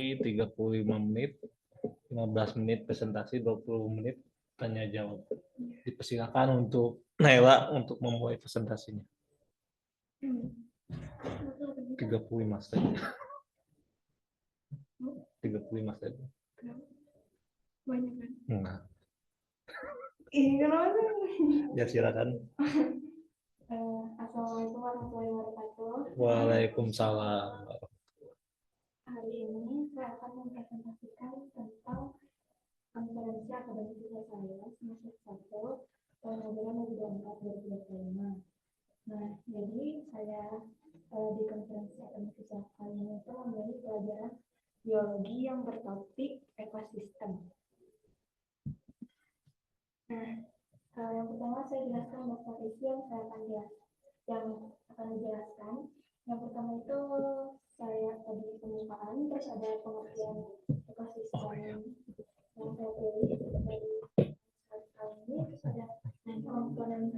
35 menit, 15 menit presentasi, 20 menit tanya jawab. Dipersilakan untuk Naila untuk memulai presentasinya. 35 saja. 35 saja. Banyak kan? Nah, Ini kenapa? ya silakan. Assalamualaikum warahmatullahi wabarakatuh. Waalaikumsalam. Hari ini saya akan mempresentasikan tentang konferensi akademik saya semester 1 tahun ajaran 2024-2025. Nah, jadi saya di konferensi akademik kali ini itu memilih pelajaran biologi yang bertopik ekosistem. Nah, yang pertama saya jelaskan daftar isi yang akan dijelaskan. Yang pertama itu saya tadi pembukaan, terus ada pengertian ekosistem yang saya pilih dari kali ini, terus ada komponen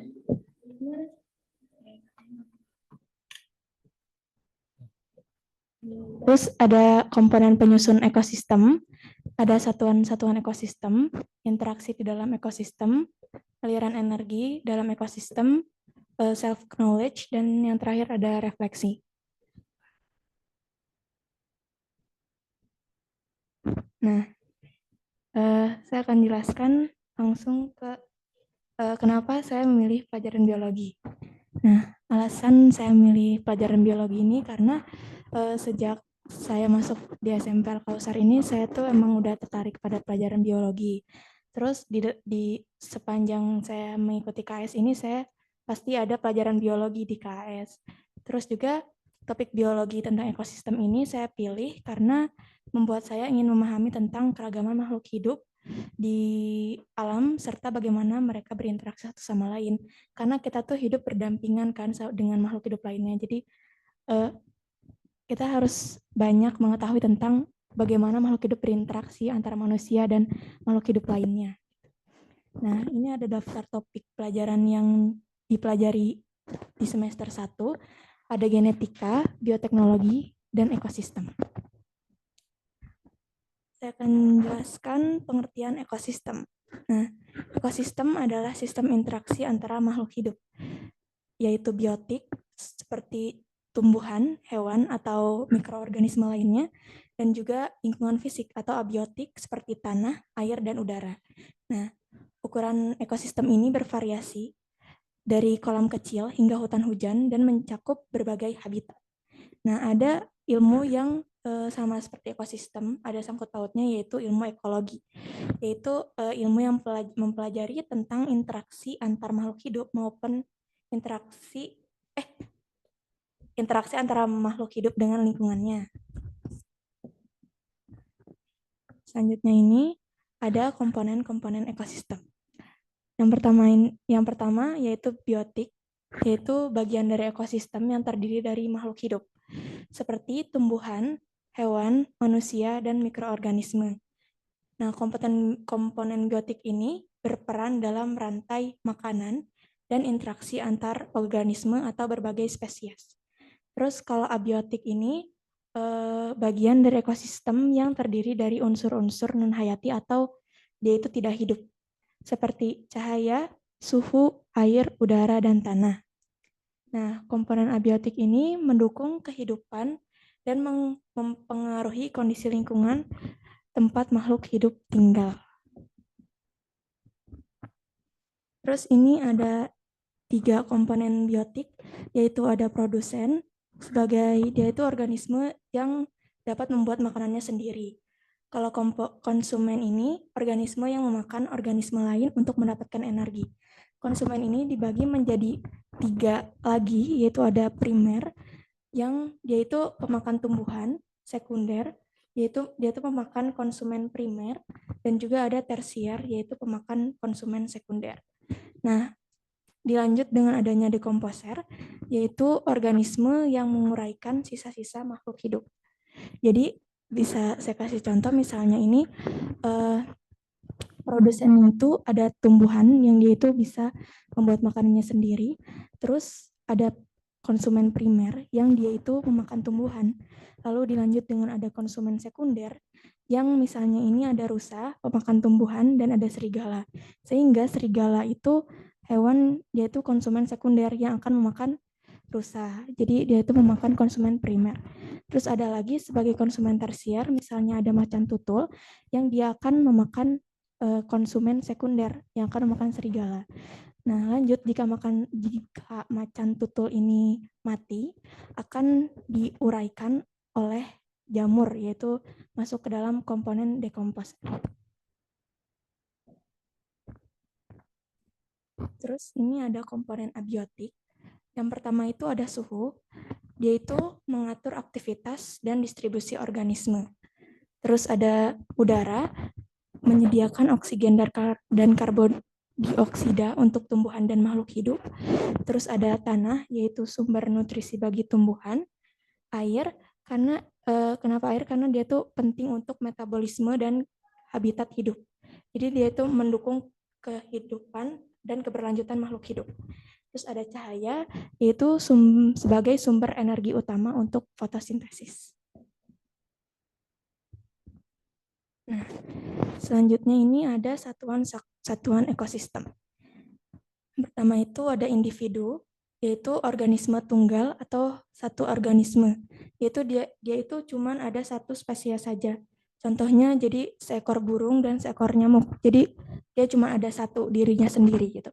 terus ada komponen penyusun ekosistem, ada satuan-satuan ekosistem, interaksi di dalam ekosistem, aliran energi dalam ekosistem, self-knowledge, dan yang terakhir ada refleksi. Nah, saya akan jelaskan langsung ke kenapa saya memilih pelajaran biologi. Nah, alasan saya memilih pelajaran biologi ini karena sejak saya masuk di SMP Al-Kausar ini, saya tuh emang udah tertarik pada pelajaran biologi. Terus di sepanjang saya mengikuti KS ini, saya pasti ada pelajaran biologi di KS. Terus juga topik biologi tentang ekosistem ini saya pilih karena membuat saya ingin memahami tentang keragaman makhluk hidup di alam serta bagaimana mereka berinteraksi satu sama lain. Karena kita tuh hidup berdampingan kan dengan makhluk hidup lainnya. Jadi kita harus banyak mengetahui tentang bagaimana makhluk hidup berinteraksi antara manusia dan makhluk hidup lainnya. Nah, ini ada daftar topik pelajaran yang dipelajari di semester 1. Ada genetika, bioteknologi, dan ekosistem. Saya akan menjelaskan pengertian ekosistem. Nah, ekosistem adalah sistem interaksi antara makhluk hidup, yaitu biotik, seperti tumbuhan, hewan, atau mikroorganisme lainnya, dan juga lingkungan fisik atau abiotik seperti tanah, air, dan udara. Nah, ukuran ekosistem ini bervariasi dari kolam kecil hingga hutan hujan dan mencakup berbagai habitat. Nah, ada ilmu yang sama seperti ekosistem, ada sangkut pautnya yaitu ilmu ekologi, yaitu ilmu yang mempelajari tentang interaksi antar makhluk hidup maupun interaksi antara makhluk hidup dengan lingkungannya. Selanjutnya ini ada komponen-komponen ekosistem. Yang pertama yaitu biotik, yaitu bagian dari ekosistem yang terdiri dari makhluk hidup, seperti tumbuhan, hewan, manusia, dan mikroorganisme. Nah, komponen biotik ini berperan dalam rantai makanan dan interaksi antar organisme atau berbagai spesies. Terus kalau abiotik ini bagian dari ekosistem yang terdiri dari unsur-unsur non-hayati atau dia itu tidak hidup, seperti cahaya, suhu, air, udara, dan tanah. Nah, komponen abiotik ini mendukung kehidupan dan mempengaruhi kondisi lingkungan tempat makhluk hidup tinggal. Terus ini ada 3 komponen biotik, yaitu ada produsen, sebagai dia itu organisme yang dapat membuat makanannya sendiri. Kalau konsumen ini organisme yang memakan organisme lain untuk mendapatkan energi. Konsumen ini dibagi menjadi 3 lagi, yaitu ada primer, yang dia itu pemakan tumbuhan, sekunder, yaitu dia itu pemakan konsumen primer, dan juga ada tersier, yaitu pemakan konsumen sekunder. Nah, dilanjut dengan adanya dekomposer, yaitu organisme yang menguraikan sisa-sisa makhluk hidup. Jadi bisa saya kasih contoh, misalnya ini produsen itu ada tumbuhan yang dia itu bisa membuat makanannya sendiri. Terus ada konsumen primer yang dia itu memakan tumbuhan. Lalu dilanjut dengan ada konsumen sekunder yang misalnya ini ada rusa, pemakan tumbuhan, dan ada serigala. Sehingga serigala itu hewan, dia itu konsumen sekunder yang akan memakan rusa. Jadi dia itu memakan konsumen primer. Terus ada lagi sebagai konsumen tersier, misalnya ada macan tutul yang dia akan memakan konsumen sekunder yang akan memakan serigala. Nah, lanjut jika macan tutul ini mati, akan diuraikan oleh jamur, yaitu masuk ke dalam komponen dekompos. Terus ini ada komponen abiotik. Yang pertama itu ada suhu, dia itu mengatur aktivitas dan distribusi organisme. Terus ada udara, menyediakan oksigen dan karbon dioksida untuk tumbuhan dan makhluk hidup. Terus ada tanah, yaitu sumber nutrisi bagi tumbuhan. Air, kenapa air? Karena dia tuh penting untuk metabolisme dan habitat hidup. Jadi dia itu mendukung kehidupan dan keberlanjutan makhluk hidup. Terus ada cahaya, yaitu sebagai sumber energi utama untuk fotosintesis. Nah, selanjutnya ini ada satuan ekosistem. Pertama itu ada individu, yaitu organisme tunggal atau satu organisme. Yaitu dia itu cuman ada satu spesies saja. Contohnya jadi seekor burung dan seekor nyamuk. Jadi dia cuma ada satu dirinya sendiri gitu.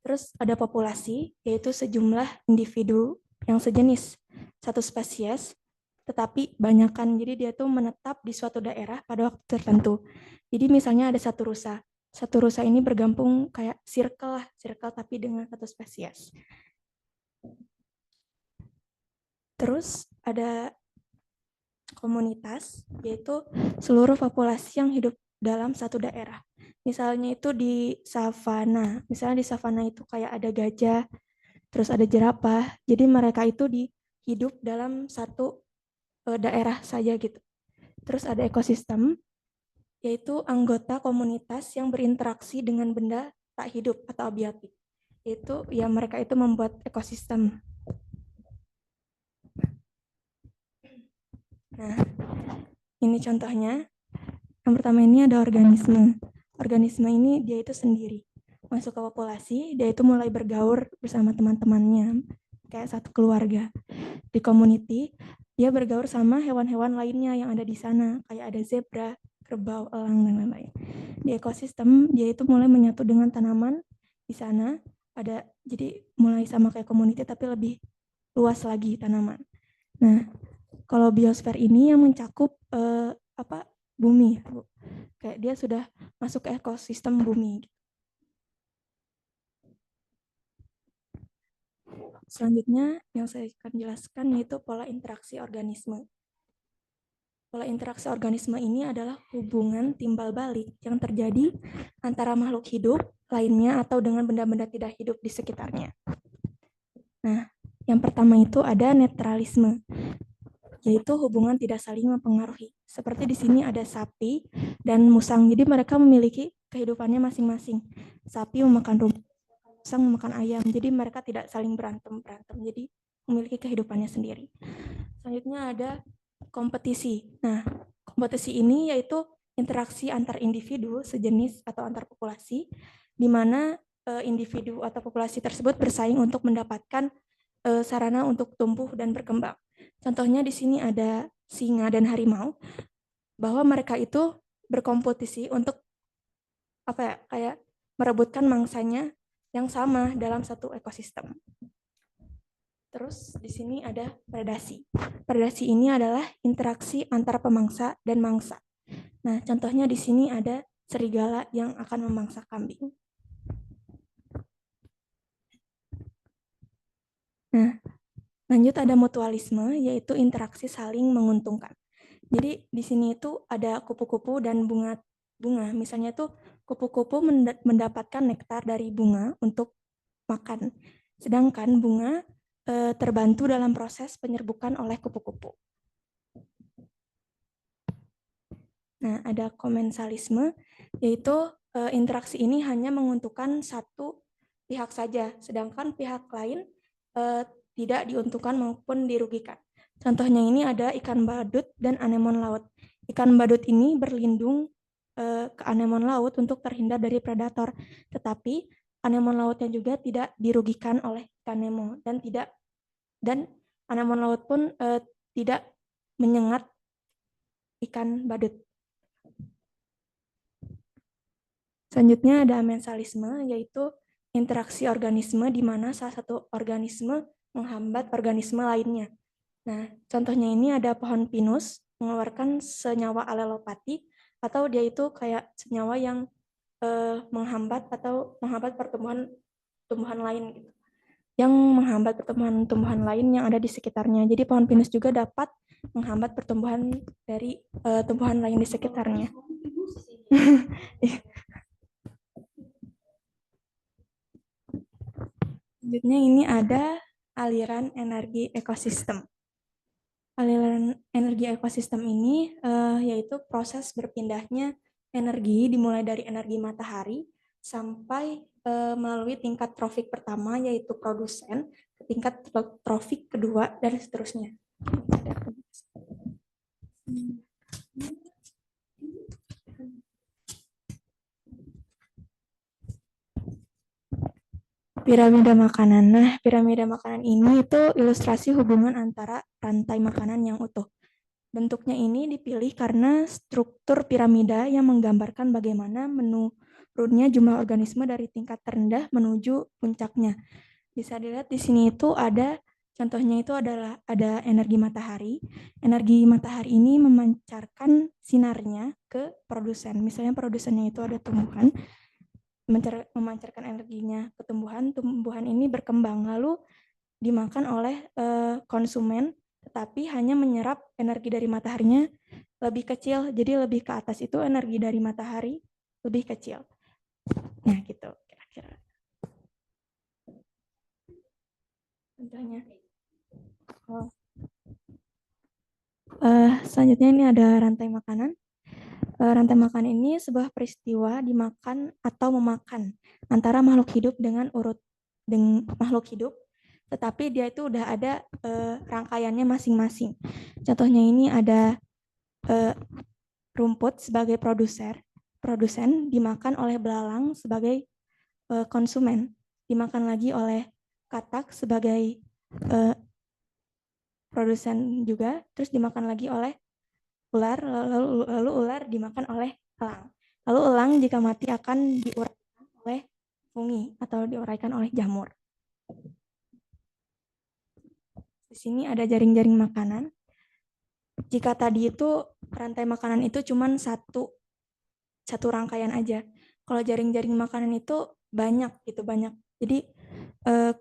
Terus ada populasi, yaitu sejumlah individu yang sejenis, satu spesies, tetapi banyakan. Jadi dia tuh menetap di suatu daerah pada waktu tertentu. Jadi misalnya ada satu rusa. Satu rusa ini bergabung kayak circle tapi dengan satu spesies. Terus ada komunitas, yaitu seluruh populasi yang hidup dalam satu daerah. Misalnya itu di savana. Misalnya di savana itu kayak ada gajah, terus ada jerapah. Jadi mereka itu hidup dalam satu daerah saja gitu. Terus ada ekosistem, yaitu anggota komunitas yang berinteraksi dengan benda tak hidup atau abiotik. Itu ya mereka itu membuat ekosistem. Nah, ini contohnya. Yang pertama ini ada organisme. Organisme ini dia itu sendiri. Masuk ke populasi, dia itu mulai bergaul bersama teman-temannya, kayak satu keluarga. Di community, dia bergaul sama hewan-hewan lainnya yang ada di sana, kayak ada zebra, kerbau, elang, dan lain-lain. Di ekosistem, dia itu mulai menyatu dengan tanaman di sana. Jadi mulai sama kayak community, tapi lebih luas lagi tanaman. Nah, kalau biosfer ini yang mencakup bumi, kayak dia sudah masuk ke ekosistem bumi. Selanjutnya yang saya akan jelaskan yaitu pola interaksi organisme. Pola interaksi organisme ini adalah hubungan timbal balik yang terjadi antara makhluk hidup lainnya atau dengan benda-benda tidak hidup di sekitarnya. Nah, yang pertama itu ada netralisme, yaitu hubungan tidak saling mempengaruhi. Seperti di sini ada sapi dan musang, jadi mereka memiliki kehidupannya masing-masing. Sapi memakan rumput, musang memakan ayam, jadi mereka tidak saling berantem, jadi memiliki kehidupannya sendiri. Selanjutnya ada kompetisi. Nah, kompetisi ini yaitu interaksi antar individu sejenis atau antar populasi, di mana individu atau populasi tersebut bersaing untuk mendapatkan sarana untuk tumbuh dan berkembang. Contohnya di sini ada singa dan harimau, bahwa mereka itu berkompetisi untuk kayak merebutkan mangsanya yang sama dalam satu ekosistem. Terus di sini ada predasi. Predasi ini adalah interaksi antara pemangsa dan mangsa. Nah, contohnya di sini ada serigala yang akan memangsa kambing. Nah, lanjut ada mutualisme, yaitu interaksi saling menguntungkan. Jadi di sini itu ada kupu-kupu dan bunga. Misalnya tuh kupu-kupu mendapatkan nektar dari bunga untuk makan. Sedangkan bunga terbantu dalam proses penyerbukan oleh kupu-kupu. Nah, ada komensalisme, yaitu interaksi ini hanya menguntungkan satu pihak saja, sedangkan pihak lain tidak diuntungkan maupun dirugikan. Contohnya ini ada ikan badut dan anemon laut. Ikan badut ini berlindung ke anemon laut untuk terhindar dari predator, tetapi anemon lautnya juga tidak dirugikan oleh ikan Nemo dan anemon laut pun tidak menyengat ikan badut. Selanjutnya ada amensalisme, yaitu interaksi organisme di mana salah satu organisme menghambat organisme lainnya. Nah, contohnya ini ada pohon pinus mengeluarkan senyawa alelopati, atau dia itu kayak senyawa yang menghambat pertumbuhan tumbuhan lain gitu. Yang menghambat pertumbuhan lain yang ada di sekitarnya. Jadi pohon pinus juga dapat menghambat pertumbuhan dari tumbuhan lain di sekitarnya. Selanjutnya ini ada aliran energi ekosistem. Aliran energi ekosistem ini yaitu proses berpindahnya energi dimulai dari energi matahari sampai melalui tingkat trofik pertama yaitu produsen ke tingkat trofik kedua dan seterusnya. Piramida makanan. Nah, piramida makanan ini itu ilustrasi hubungan antara rantai makanan yang utuh. Bentuknya ini dipilih karena struktur piramida yang menggambarkan bagaimana menurunnya jumlah organisme dari tingkat terendah menuju puncaknya. Bisa dilihat di sini itu ada contohnya itu adalah ada energi matahari. Energi matahari ini memancarkan sinarnya ke produsen. Misalnya produsennya itu ada tumbuhan, memancarkan energinya ke tumbuhan. Tumbuhan ini berkembang lalu dimakan oleh konsumen, tetapi hanya menyerap energi dari mataharinya lebih kecil. Jadi lebih ke atas itu energi dari matahari lebih kecil. Nah, gitu kira-kira. Contohnya. Selanjutnya ini ada rantai makanan. Rantai makan ini sebuah peristiwa dimakan atau memakan antara makhluk hidup dengan makhluk hidup, tetapi dia itu udah ada rangkaiannya masing-masing. Contohnya ini ada rumput sebagai produsen dimakan oleh belalang sebagai konsumen, dimakan lagi oleh katak sebagai produsen juga, terus dimakan lagi oleh ular, lalu ular dimakan oleh elang. Lalu elang jika mati akan diuraikan oleh fungi atau diuraikan oleh jamur. Di sini ada jaring-jaring makanan. Jika tadi itu rantai makanan itu cuma satu rangkaian aja. Kalau jaring-jaring makanan itu banyak gitu, banyak. Jadi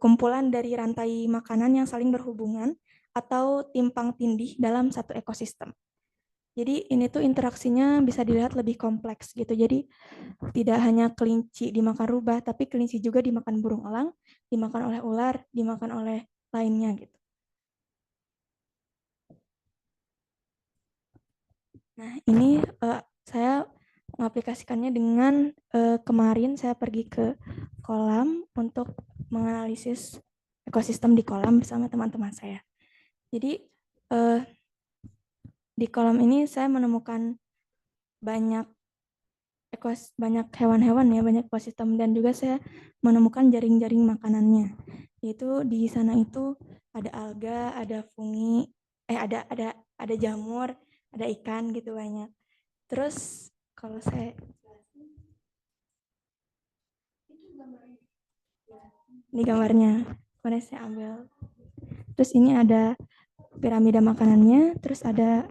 kumpulan dari rantai makanan yang saling berhubungan atau timpang tindih dalam satu ekosistem. Jadi ini tuh interaksinya bisa dilihat lebih kompleks gitu. Jadi tidak hanya kelinci dimakan rubah, tapi kelinci juga dimakan burung elang, dimakan oleh ular, dimakan oleh lainnya gitu. Nah, ini saya mengaplikasikannya dengan kemarin saya pergi ke kolam untuk menganalisis ekosistem di kolam bersama teman-teman saya. Jadi di kolam ini saya menemukan banyak hewan-hewan ya, banyak ekosistem, dan juga saya menemukan jaring-jaring makanannya. Yaitu di sana itu ada alga, ada fungi, ada jamur, ada ikan gitu banyak. Terus kalau saya ini gambarnya, mana saya ambil. Terus ini ada piramida makanannya, terus ada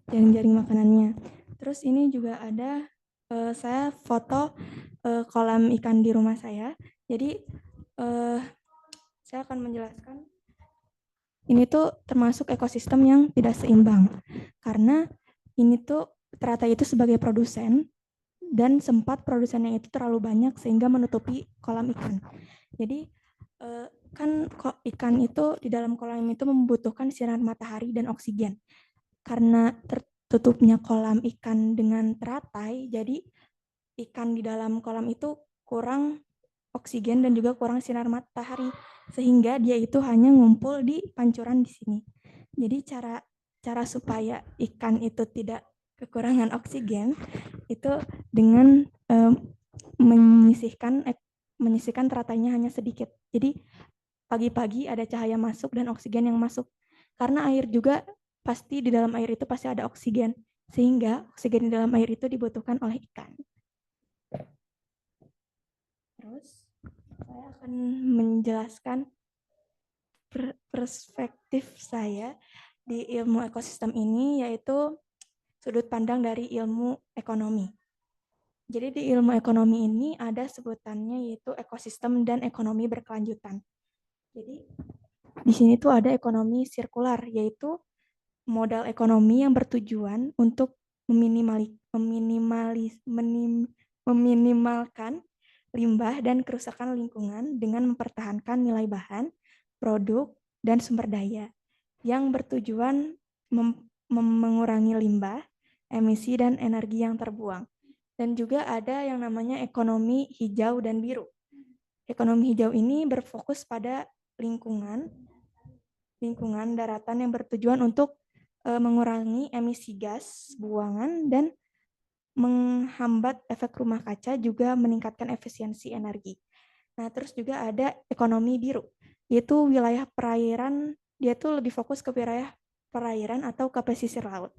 jaring-jaring makanannya. Terus ini juga ada saya foto kolam ikan di rumah saya. Jadi saya akan menjelaskan ini tuh termasuk ekosistem yang tidak seimbang karena ini tuh teratai itu sebagai produsen dan sempat produsennya itu terlalu banyak sehingga menutupi kolam ikan. Jadi kan ikan itu di dalam kolam itu membutuhkan sinar matahari dan oksigen. Karena tertutupnya kolam ikan dengan teratai, jadi ikan di dalam kolam itu kurang oksigen dan juga kurang sinar matahari, sehingga dia itu hanya ngumpul di pancuran di sini. Jadi cara supaya ikan itu tidak kekurangan oksigen itu dengan menyisihkan teratainya hanya sedikit. Jadi pagi-pagi ada cahaya masuk dan oksigen yang masuk. Karena air juga pasti di dalam air itu pasti ada oksigen, sehingga oksigen di dalam air itu dibutuhkan oleh ikan. Terus saya akan menjelaskan perspektif saya di ilmu ekosistem ini, yaitu sudut pandang dari ilmu ekonomi. Jadi di ilmu ekonomi ini ada sebutannya yaitu ekosistem dan ekonomi berkelanjutan. Jadi di sini tuh ada ekonomi sirkular, yaitu modal ekonomi yang bertujuan untuk meminimalkan limbah dan kerusakan lingkungan dengan mempertahankan nilai bahan, produk, dan sumber daya yang bertujuan mengurangi limbah, emisi, dan energi yang terbuang. Dan juga ada yang namanya ekonomi hijau dan biru. Ekonomi hijau ini berfokus pada lingkungan daratan yang bertujuan untuk mengurangi emisi gas buangan dan menghambat efek rumah kaca, juga meningkatkan efisiensi energi. Nah, terus juga ada ekonomi biru, yaitu wilayah perairan, dia tuh lebih fokus ke wilayah perairan atau ke pesisir laut,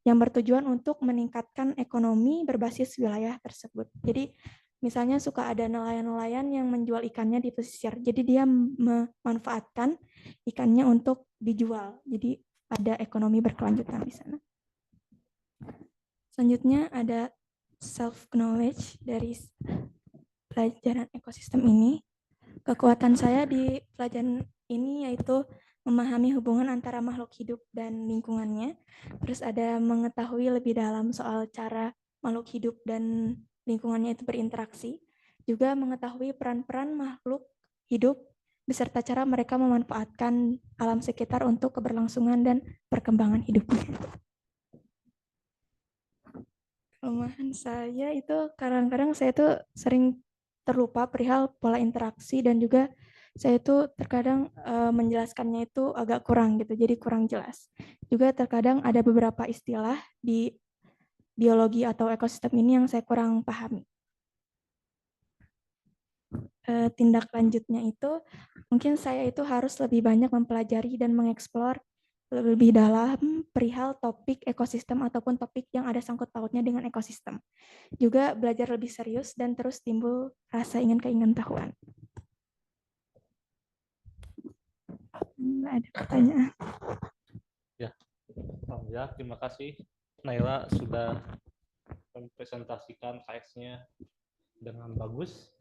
yang bertujuan untuk meningkatkan ekonomi berbasis wilayah tersebut. Jadi misalnya suka ada nelayan-nelayan yang menjual ikannya di pesisir, jadi dia memanfaatkan ikannya untuk dijual. Jadi ada ekonomi berkelanjutan di sana. Selanjutnya ada self-knowledge dari pelajaran ekosistem ini. Kekuatan saya di pelajaran ini yaitu memahami hubungan antara makhluk hidup dan lingkungannya. Terus ada mengetahui lebih dalam soal cara makhluk hidup dan lingkungannya itu berinteraksi. Juga mengetahui peran-peran makhluk hidup beserta cara mereka memanfaatkan alam sekitar untuk keberlangsungan dan perkembangan hidupnya. Kelemahan saya itu kadang-kadang saya tuh sering terlupa perihal pola interaksi, dan juga saya itu terkadang menjelaskannya itu agak kurang gitu, jadi kurang jelas. Juga terkadang ada beberapa istilah di biologi atau ekosistem ini yang saya kurang pahami. Tindak lanjutnya itu mungkin saya itu harus lebih banyak mempelajari dan mengeksplor lebih dalam perihal topik ekosistem ataupun topik yang ada sangkut pautnya dengan ekosistem. Juga belajar lebih serius dan terus timbul rasa ingin tahuan. Nggak ada pertanyaan. Ya, terima kasih Naila sudah mempresentasikan KS-nya dengan bagus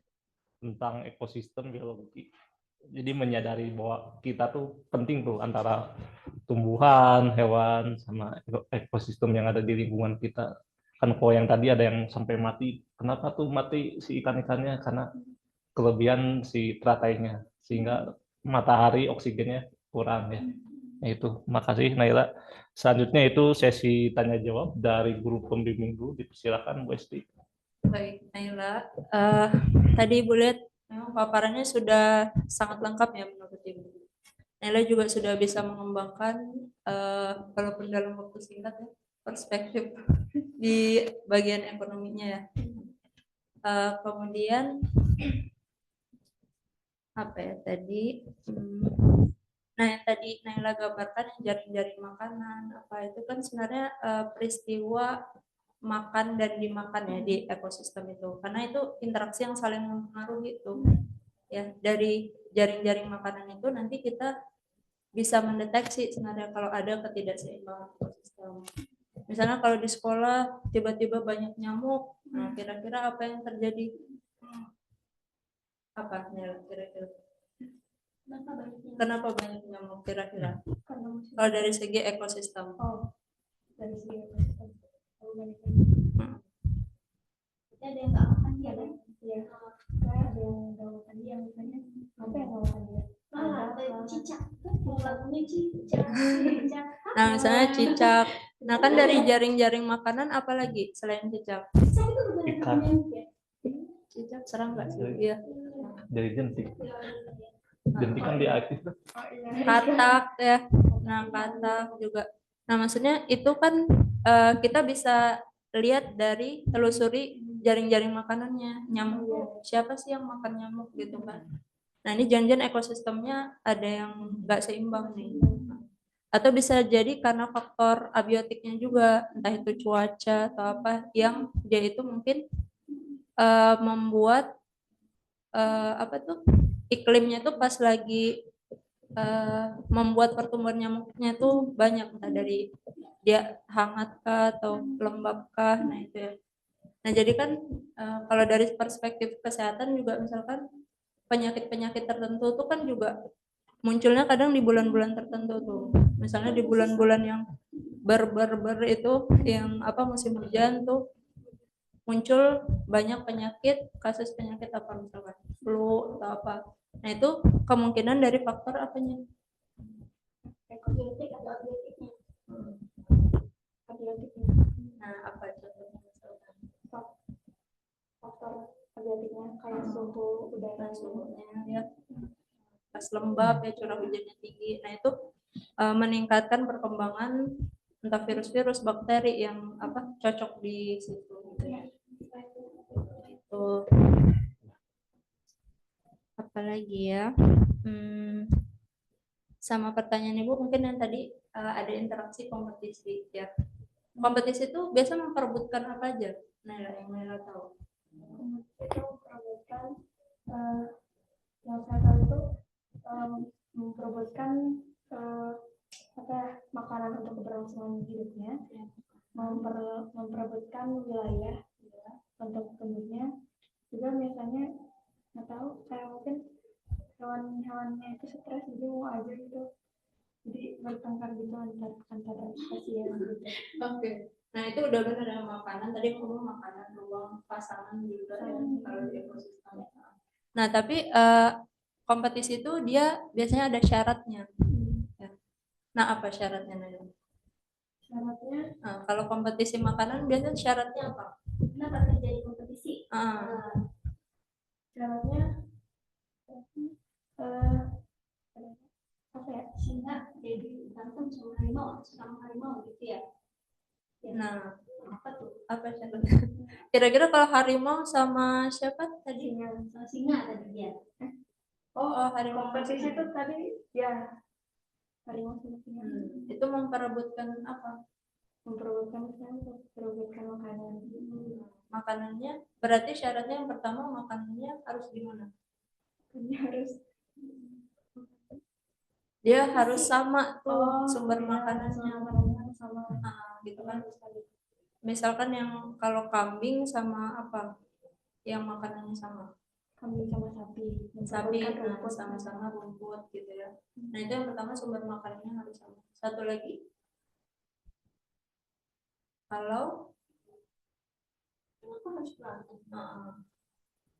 tentang ekosistem biologi. Jadi menyadari bahwa kita tuh penting tuh antara tumbuhan, hewan, sama ekosistem yang ada di lingkungan kita. Kan kalau yang tadi ada yang sampai mati, kenapa tuh mati si ikan-ikannya? Karena kelebihan si teratainya, sehingga matahari oksigennya kurang ya. Nah, itu, makasih Naila. Selanjutnya itu sesi tanya jawab dari guru pembimbing dulu. Dipersilakan Bu Esti. Baik, Naila. Tadi Ibu lihat memang paparannya sudah sangat lengkap ya menurut Ibu. Naila juga sudah bisa mengembangkan, walaupun dalam waktu singkat ya, perspektif di bagian ekonominya ya. Kemudian apa ya tadi? Nah, yang tadi Naila gambarkan yang jaring-jaring makanan apa itu kan sebenarnya peristiwa makan dan dimakan ya di ekosistem itu, karena itu interaksi yang saling mempengaruhi itu ya. Dari jaring-jaring makanan itu nanti kita bisa mendeteksi sebenarnya kalau ada ketidakseimbangan ekosistem. Misalnya kalau di sekolah tiba-tiba banyak nyamuk, nah kira-kira apa yang terjadi? Apa nih kira-kira? Kenapa banyak nyamuk kira-kira? Kalau dari segi ekosistem. Dari segi ekosistem. Ada yang nggak makan dia kan? Iya. Ada yang nggak makan dia, misalnya apa yang nggak makan dia? Ada cicak. Lagunya cicak. Nah, misalnya cicak. Nah, kan dari jaring-jaring makanan apa lagi selain cicak? Cicak itu bukan Ikan. yang ya? Cicak serang nggak sih? Iya. Dari jentik. Jentik kan dia aktif tuh. Katak ya. Nah, katak juga. Nah, maksudnya itu kan kita bisa lihat dari telusuri jaring-jaring makanannya. Nyamuk, siapa sih yang makan nyamuk gitu kan. Nah, ini jangan-jangan ekosistemnya ada yang nggak seimbang nih. Atau bisa jadi karena faktor abiotiknya juga, entah itu cuaca atau apa, yang dia itu mungkin membuat apa tuh iklimnya tuh pas lagi membuat pertumbuhan nyamuknya tuh banyak, entah dari dia hangat kah atau lembab kah. Nah itu ya. Nah jadi kan kalau dari perspektif kesehatan juga misalkan penyakit-penyakit tertentu tuh kan juga munculnya kadang di bulan-bulan tertentu tuh. Misalnya di bulan-bulan yang ber itu yang apa musim hujan tuh muncul banyak penyakit, kasus penyakit apa misalkan flu atau apa. Nah itu kemungkinan dari faktor apanya? Ekobiotik atau abiotiknya. Abiotiknya. Nah apa contohnya misalkan? Faktor abiotiknya kayak suhu udara, Suhunya ya pas lembab ya curah hujannya tinggi. Nah itu meningkatkan perkembangan entah virus-virus, bakteri yang apa cocok di situ. Itu apalagi ya? Sama pertanyaan Ibu mungkin yang tadi ada interaksi kompetisi ya. Kompetisi itu biasa memperebutkan apa aja? Naila yang Naila tahu. itu memperebutkan yang saya tahu itu memperebutkan apa ya, makanan untuk keberlangsungan hidupnya, memperebutkan wilayah ya, untuk penduduknya juga biasanya nggak tahu kayak mungkin hewan-hewannya itu stres jadi mau aja gitu, jadi bertengkar gitu antar spesies gitu. Oke. Nah itu udah benar ya makanan. Tadi ngomong makanan, ruang, pasangan juga ya kalau di ekosistem. Nah tapi kompetisi itu dia biasanya ada syaratnya. Ya. Nah apa syaratnya Naila? Syaratnya Nah, kalau kompetisi makanan biasanya syaratnya apa? kenapa terjadi kompetisi? Syaratnya apa ya, Sehingga jadi berantem sama harimau gitu ya. Nah Apa tuh? apa syaratnya? Kira-kira kalau harimau sama siapa tadi? Sama singa tadi dia. Oh harimau. kompetisi itu tadi ya harimau sama singa. Itu memperebutkan apa? Memperebutkan makanan. Makanannya berarti syaratnya yang pertama makanannya harus gimana? Ini harus Dia harus sama tuh sumber iya, makanannya. sama Gitu kan. Misalkan yang kalau kambing sama apa? Yang makanannya sama. kambing sama sapi. Sapi Memperebutkan nah, rumput. sama-sama rumput gitu ya. Nah itu yang pertama sumber makanannya harus sama. Satu lagi. Kalau Kenapa harus berantem?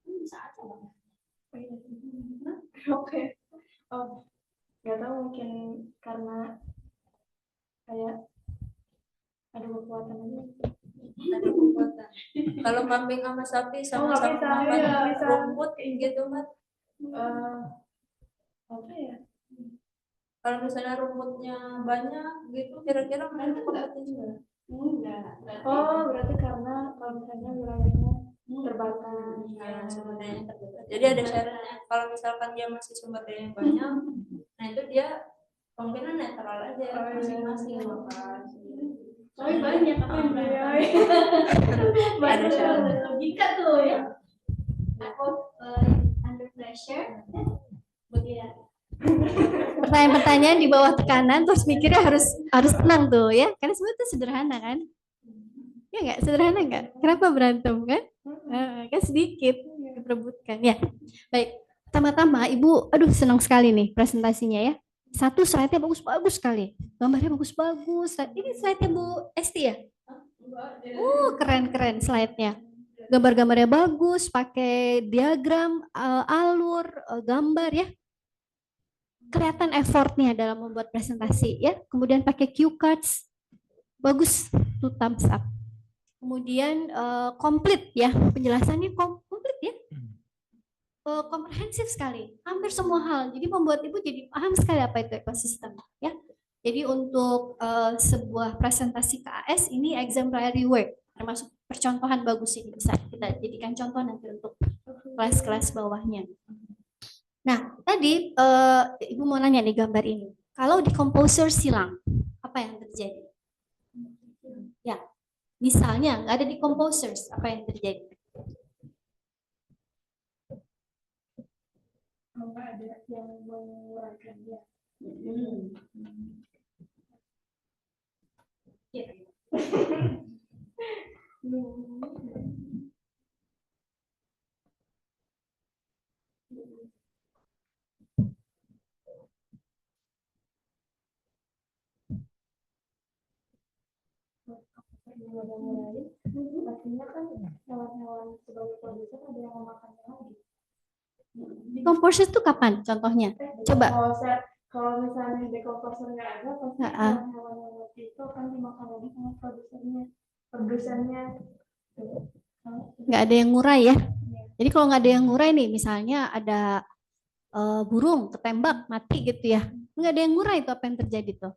Bisa aja bang. Oh, iya. Oke. Oh, nggak tahu mungkin karena kayak ada kekuatan aja. ada kekuatan. Kalau kambing sama sapi nggak sama-sama bisa, makan iya, bisa. rumput gitu kan. Apa ya? Kalau misalnya rumputnya banyak gitu kira-kira mereka kompetisi nggak? Enggak. Oh, berarti karena kalau misalnya wilayahnya terbatas. Nah, sumber dayanya terbatas. Jadi ada syaratnya. Kalau misalkan dia masih sumber dayanya banyak, nah itu dia kemungkinan netral aja masing-masing makan. Soalnya banyak apa yang Ada syaratnya. logika tuh ya. Aku under pressure. Begitu. Pertanyaan-pertanyaan di bawah tekanan terus mikirnya harus tenang tuh ya, karena sebenarnya itu sederhana kan ya, nggak sederhana nggak, kenapa berantem kan? Kan sedikit diperebutkan ya. Baik, pertama-tama Ibu aduh senang sekali nih presentasinya ya, satu slide-nya bagus-bagus sekali, gambarnya bagus-bagus. Ini slide-nya Bu Esti ya, keren-keren slide-nya, gambar-gambarnya bagus, pakai diagram, alur, gambar ya, kelihatan effortnya dalam membuat presentasi ya. Kemudian pakai cue cards, bagus, tuh thumbs up. Kemudian komplit ya, penjelasannya komplit ya. komprehensif sekali, hampir semua hal. Jadi membuat ibu jadi paham sekali apa itu ekosistem, ya. Jadi untuk sebuah presentasi KAS ini exemplary work, termasuk percontohan bagus ini bisa kita jadikan contoh nanti untuk kelas-kelas bawahnya. Nah, tadi ibu mau nanya nih gambar ini. Kalau di komposer silang, apa yang terjadi? Ya, misalnya nggak ada di composers, apa yang terjadi? Nggak ada yang menguraikan dia. Ya. Pastinya kan hewan-hewan sebagai produsen ada yang memakannya lagi. Di composer itu kapan contohnya? Coba. Kalau misalnya decomposer nggak ada, pasti hewan-hewan yang mati itu akan dimakan lagi sama produsennya. Nggak ada yang ngurai ya. Jadi kalau nggak ada yang ngurai nih, misalnya ada burung ketembak mati gitu ya, nggak ada yang ngurai itu apa yang terjadi tuh?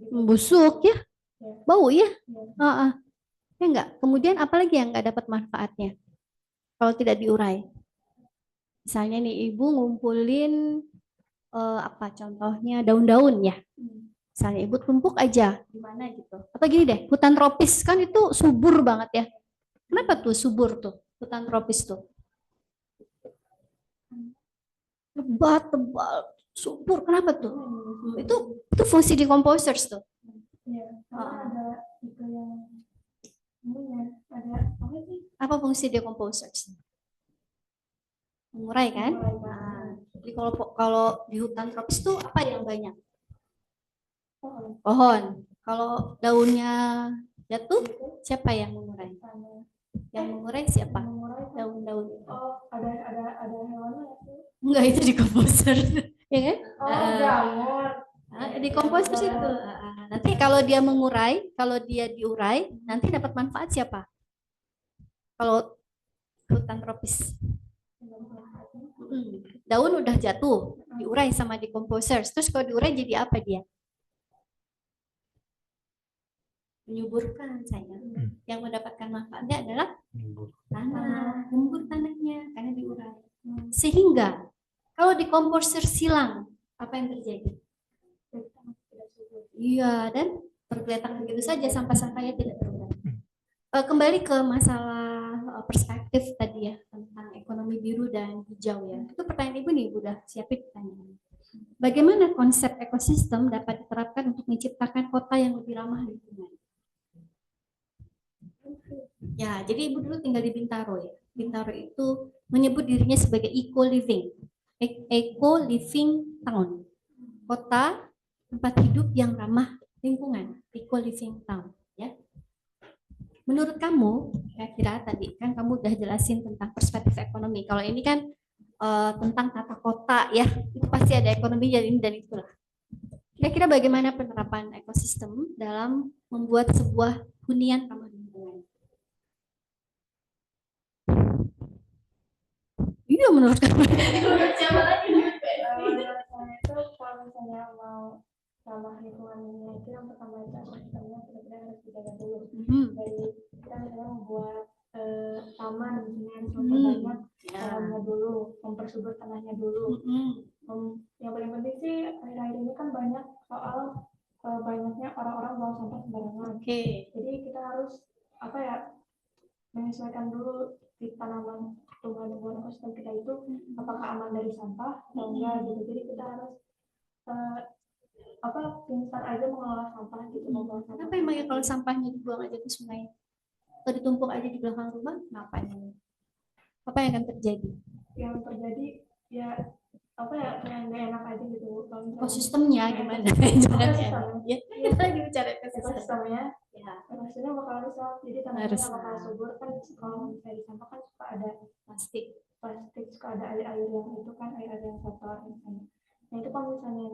Membusuk ya, bau ya, ya enggak. Kemudian apalagi yang nggak dapat manfaatnya kalau tidak diurai? Misalnya nih ibu ngumpulin apa contohnya daun-daun ya, misalnya ibu tumpuk aja di mana gitu. Atau gini deh, hutan tropis kan itu subur banget ya. Kenapa tuh subur tuh hutan tropis tuh? Lebat, tebal, subur. Kenapa tuh? Itu fungsi decomposers tuh. Iya, karena ada itu yang ada apa sih? Apa fungsi decomposers? Mengurai kan? Nah, jadi kalau di hutan tropis tuh apa yang banyak? Pohon. Kalau daunnya jatuh, siapa yang mengurai? Yang mengurai siapa? Daun-daun. Oh, ada hewannya sih. Enggak, itu decomposer. Ya kan? Oh, jamur. Decomposer itu. Nanti kalau dia mengurai, kalau dia diurai, nanti dapat manfaat siapa? Kalau hutan tropis. Daun udah jatuh, diurai sama decomposers. Terus kalau diurai jadi apa dia? Menyuburkan sayang. Yang mendapatkan manfaatnya adalah tanah, gembur tanahnya karena diurai. Sehingga kalau decomposer silang, apa yang terjadi? Iya, dan tergeletak begitu saja sampah-sampahnya tidak terurai. Kembali ke masalah perspektif tadi ya tentang ekonomi biru dan hijau ya. Itu pertanyaan ibu nih, ibu udah siapin pertanyaan. Bagaimana konsep ekosistem dapat diterapkan untuk menciptakan kota yang lebih ramah lingkungan? Ya, jadi ibu dulu tinggal di Bintaro ya. Bintaro itu menyebut dirinya sebagai eco living town, kota tempat hidup yang ramah lingkungan, eco living town. Ya. Menurut kamu, kira-kira tadi kan kamu udah jelasin tentang perspektif ekonomi. Kalau ini kan tentang tata kota ya, itu pasti ada ekonomi dan ini dan itulah. Kira-kira bagaimana penerapan ekosistem dalam membuat sebuah hunian ramah lingkungan? Iya, menurut kamu. Menurut siapa lagi? Saya itu kalau misalnya mau ramah lingkungannya itu yang pertama itu ekosistemnya benar-benar harus dijaga dulu. Dari kita misalnya membuat taman misalnya harus memperbanyak tanahnya dulu, mempersubur tanahnya dulu. Yang paling penting sih akhir-akhir ini kan banyak soal banyaknya orang-orang buang sampah sembarangan. Jadi kita harus apa ya menyesuaikan dulu di tanaman tumbuhan ekosistem kita itu apakah aman dari sampah atau enggak gitu. Jadi kita harus instan aja mengelola sampah gitu. Apa emangnya kalau sampahnya dibuang aja ke sungai atau ditumpuk aja di belakang rumah, ngapain? Apa yang akan terjadi? Yang terjadi ya kayak nggak enak aja gitu. Ekosistemnya gimana? Ya, kita lagi bicara ekosistemnya. Ya, maksudnya bakal rusak. Jadi tanahnya bakal subur kan kalau misalnya di sampah kan suka ada plastik suka ada air yang itu kan air yang kotor misalnya. Nah itu kalau misalnya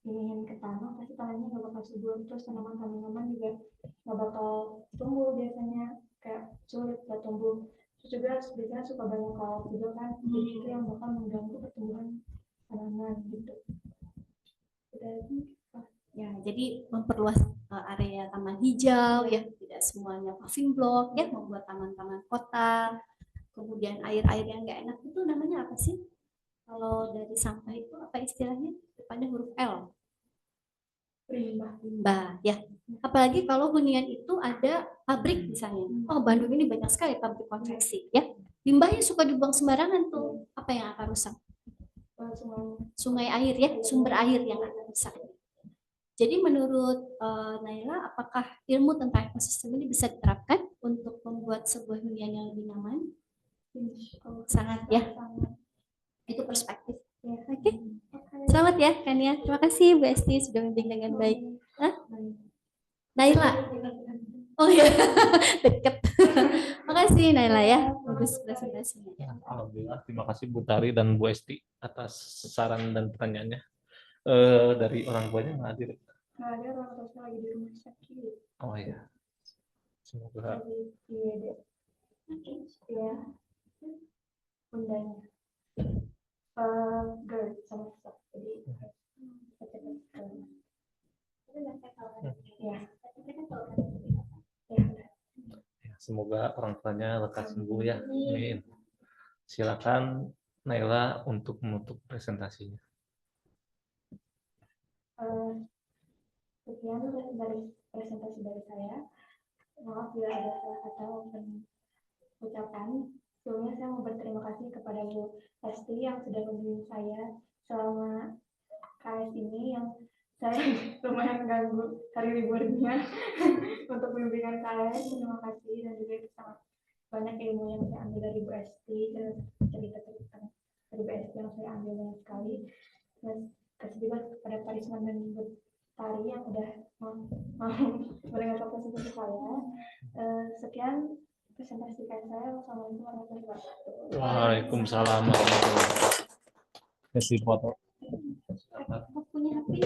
iniin ke tanah pasti tanahnya nggak bakal subur, terus tanaman juga nggak bakal tumbuh biasanya kayak sulit buat tumbuh. Terus juga biasanya suka banyak lalat juga kan, jadi itu yang bakal mengganggu pertumbuhan tanaman gitu. Ya, jadi memperluas area taman hijau ya, tidak semuanya paving block ya, membuat taman-taman kota. Kemudian air-air yang nggak enak itu namanya apa sih? Kalau dari sampah itu apa istilahnya? Depannya huruf L. Limbah ya. Apalagi kalau hunian itu ada pabrik misalnya. Oh, Bandung ini banyak sekali pabrik konveksi ya. Limbahnya suka dibuang sembarangan tuh. Apa yang akan rusak? Sungai air ya, sumber air yang akan rusak. Jadi menurut Naila, apakah ilmu tentang ekosistem ini bisa diterapkan untuk membuat sebuah hunian yang lebih nyaman? Sangat ya. Itu perspektif. Ya, oke. Selamat ya, Kania. Terima kasih Bu Esti sudah membimbing dengan baik. Hah? Naila. Oh ya, deket. Makasih Naila ya, bagus presentasinya. Alhamdulillah, terima kasih Bu Tari dan Bu Esti atas saran dan pertanyaannya. Dari orang tuanya nggak hadir. Nggak ada, orang tuanya lagi di rumah sakit. Oh iya. Semoga Iya deh. Ya, bundanya. GERD sama shock. Jadi ya. semoga orang tuanya lekas sembuh ya. Amin. Silakan Naila untuk menutup presentasinya. Sekian dari presentasi dari saya. Maaf bila ada salah kata maupun ucapan. Sebelumnya saya mau berterima kasih kepada Bu Esti yang sudah membimbing saya selama KS ini, yang saya lumayan ganggu hari liburnya untuk bimbingan KS. Terima kasih, dan juga sangat banyak ilmu yang saya ambil dari Bu Esti, dan cerita-cerita dari Bu Esti yang saya ambil banyak sekali. Dan kasih juga kepada Pak Risman dan Bu Tari yang udah mau mendengar presentasi saya. Sekian presentasi saya. Wassalamualaikum warahmatullahi wabarakatuh. Waalaikumsalam warahmatullahi wabarakatuh. Kasih foto. Punya HP?